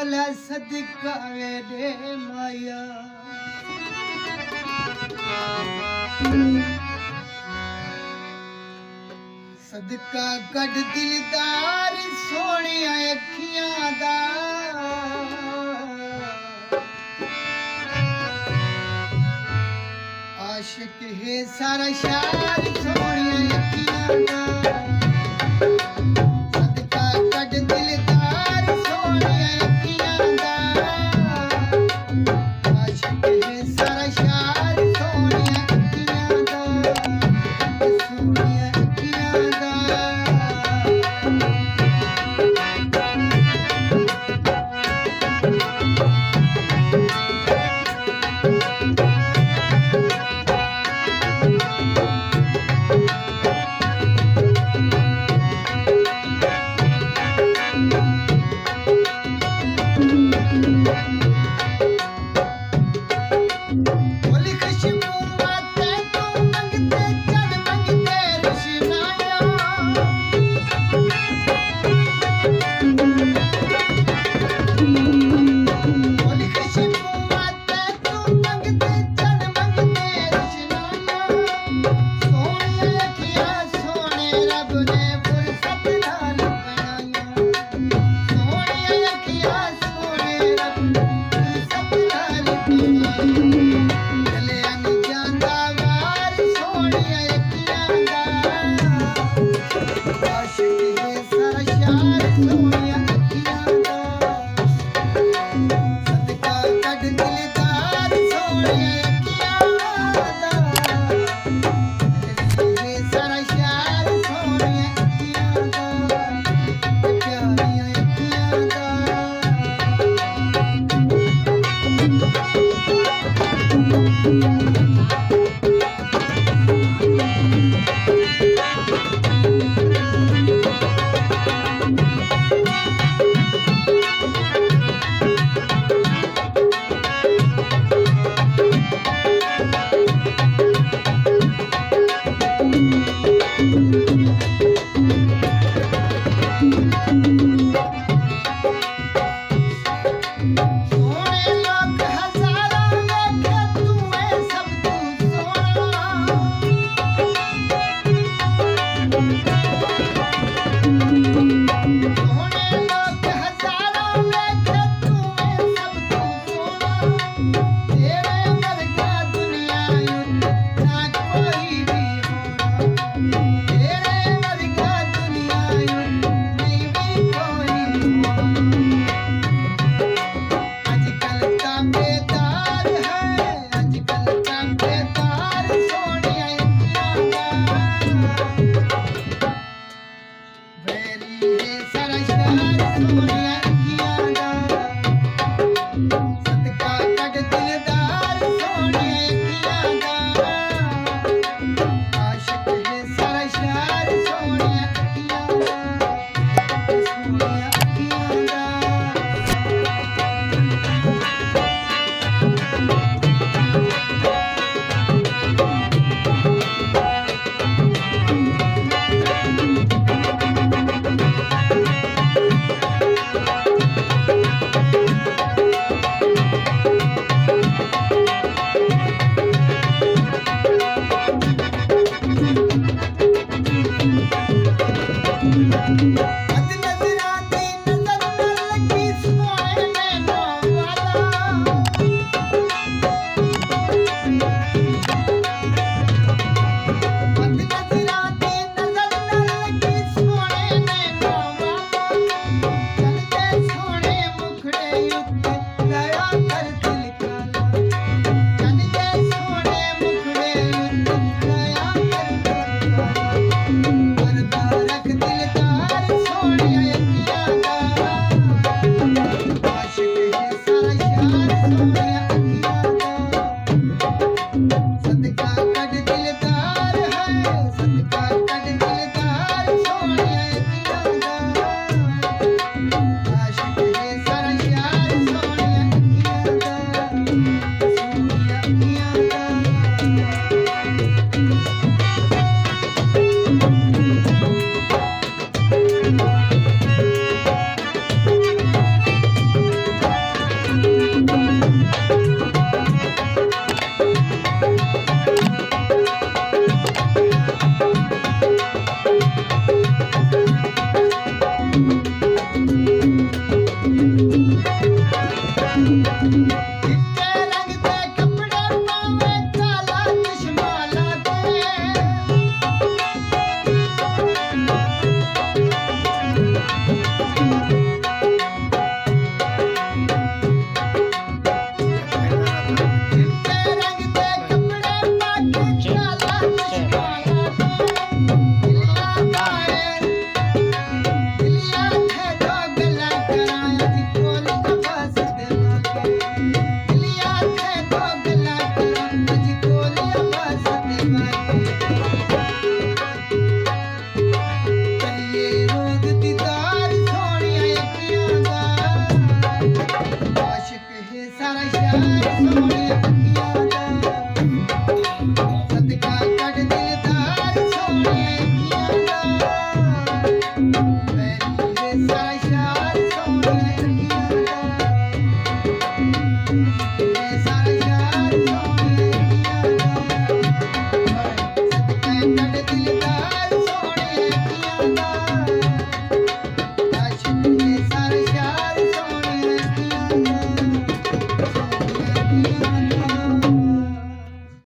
भला सदका वेडे माया सदका कढ़ दिलदार सोनिया अखियां दा आशिक है सारा शार सोनिया अखियां दा सदका कढ़ दिलदार सोनिया अखियां दा आशिक है सारा शार सोनिया अखियां दा सोनिया अखियां दा बोली खुशबू आते तो मंगते चल मंगते रुशनाया बोली खुशबू आते तो मंगते चल मंगते रुशनाया सोने अखियां सोने रब ने फुर्सत नाल बनाया सोने अखियां सोने रब ने फुर्सत नाल बनाया चले अनजांदा वार सोनिया अखियां दा आशिक है सारा शार सोनिया अखियां दा सदका कढ़ दिलदार सोनिया अखियां दा है सारा शार सोनिया अखियां दा प्यारियां अखियां दा सोने लोग हजारों वेखे तू है सब तू सोना सोने लोग हजारों वेखे तू है सब तू सोना तेरे वर्गा दुनिया ना कोई भी होना तेरे वर्गा दुनिया नहीं भी कोई होना आजकल का बेदार है आजकल का बेदार सोनिया अखियां दा वेरी है सारा शार सोनिया अखियां दा सदका कढ़ दिलदार सोनिया अखियां दा आशिक है सारा शार सोनिया अखियां दा सोनिया अखियां दा